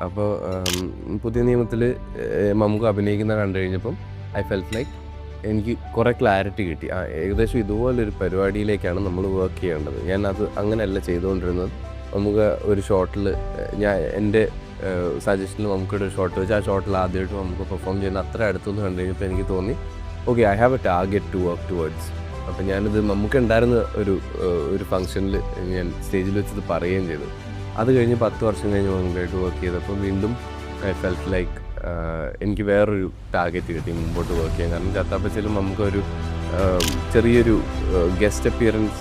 അപ്പോൾ പുതിയ നിയമത്തിൽ മമ്മൂക്ക അഭിനയിക്കുന്ന കണ്ടു കഴിഞ്ഞപ്പം ഐ ഫെൽറ്റ് ലൈക്ക് എനിക്ക് കുറേ ക്ലാരിറ്റി കിട്ടി. ഏകദേശം ഇതുപോലൊരു പരിപാടിയിലേക്കാണ് നമ്മൾ വർക്ക് ചെയ്യേണ്ടത്. ഞാൻ അത് അങ്ങനെയല്ല ചെയ്തുകൊണ്ടിരുന്നത്. നമുക്ക് ഒരു ഷോട്ടിൽ എൻ്റെ സജഷനിൽ നമുക്കൊരു ഷോട്ട് വെച്ച് ആ ഷോട്ടിൽ ആദ്യമായിട്ട് നമുക്ക് പെർഫോം ചെയ്യുന്ന അത്ര അടുത്തൊന്ന് കണ്ടു കഴിഞ്ഞപ്പോൾ എനിക്ക് തോന്നി okay I have a target to work towards. അപ്പം ഞാനിത് നമുക്കുണ്ടായിരുന്ന ഒരു ഫംഗ്ഷനിൽ ഞാൻ സ്റ്റേജിൽ വെച്ചത് പറയുകയും ചെയ്തു. അത് കഴിഞ്ഞ് 10 വർഷം കഴിഞ്ഞ് മമ്മൂക്കായിട്ട് വർക്ക് ചെയ്തപ്പോൾ വീണ്ടും ഐ ഫെൽറ്റ് ലൈക്ക് എനിക്ക് വേറൊരു ടാർഗറ്റ് കിട്ടി മുമ്പോട്ട് വർക്ക് ചെയ്യാൻ. കാരണം ചത്താപ്പച്ചയിലും നമുക്കൊരു ചെറിയൊരു ഗസ്റ്റ് അപ്പിയറൻസ്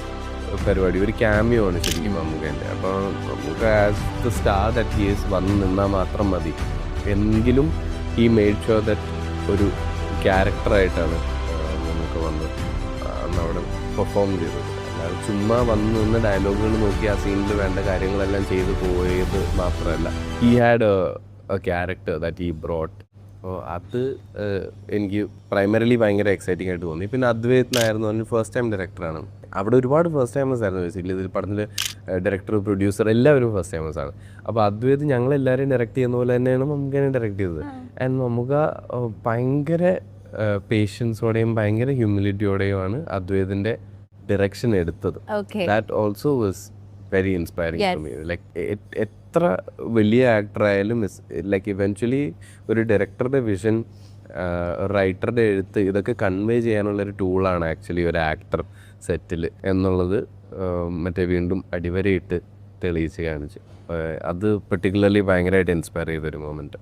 പരിപാടി, ഒരു ക്യാമിയോ ആണ് ശരിക്കും മമ്മൂക്കേൻ്റെ. അപ്പോൾ നമുക്ക് as the star that he is വന്ന് നിന്നാൽ മാത്രം മതി എങ്കിലും ഈ മെയ്ഡ് ഷുവർ ദാറ്റ് ഒരു ക്യാരക്ടറായിട്ടാണ് നമുക്ക് വന്ന് അന്ന് അവിടെ പെർഫോം ചെയ്തത്. അല്ലാതെ ചുമ്മാ വന്ന് നിന്ന് ഡയലോഗുകൾ നോക്കി ആ സീനിൽ വേണ്ട കാര്യങ്ങളെല്ലാം ചെയ്ത് പോയത് മാത്രമല്ല, he had A character that he brought. അപ്പോൾ അത് എനിക്ക് പ്രൈമറിലി ഭയങ്കര എക്സൈറ്റിംഗ് ആയിട്ട് തോന്നി. പിന്നെ അദ്വൈത് നായർ എന്ന് ഫസ്റ്റ് ടൈം ഡയറക്ടറാണ്. അവിടെ ഒരുപാട് ഫസ്റ്റ് ടൈമേഴ്സ് ആയിരുന്നു ബേസിക്കലി. ഇതിൽ പടത്തിൽ ഡയറക്ടർ, പ്രൊഡ്യൂസർ എല്ലാവരും ഫസ്റ്റ് ടൈമേഴ്സാണ്. അപ്പോൾ അദ്വൈത് ഞങ്ങളെല്ലാവരും ഡയറക്റ്റ് ചെയ്യുന്ന പോലെ തന്നെയാണ് മമ്മൂക്കനെ ഡയറക്റ്റ് ചെയ്തത്. ആൻഡ് മമ്മൂക്ക ഭയങ്കര പേഷ്യൻസോടെയും ഭയങ്കര ഹ്യൂമിലിറ്റിയോടെയുമാണ് അദ്വൈതിൻ്റെ ഡയറക്ഷൻ എടുത്തത്. That also was very inspiring to me. Like എത്ര വലിയ ആക്ടറായാലും ലൈക്ക് ഇവൻച്വലി ഒരു ഡയറക്ടറുടെ വിഷൻ, റൈറ്ററുടെ എഴുത്ത്, ഇതൊക്കെ കൺവേ ചെയ്യാനുള്ളൊരു ടൂളാണ് ആക്ച്വലി ഒരു ആക്ടർ സെറ്റിൽ എന്നുള്ളത് മറ്റേ വീണ്ടും അടിവരയിട്ട് തെളിയിച്ച് കാണിച്ചു. അത് പെർട്ടിക്കുലർലി ഭയങ്കരമായിട്ട് ഇൻസ്പയർ ചെയ്തൊരു മൊമെൻറ്റ്.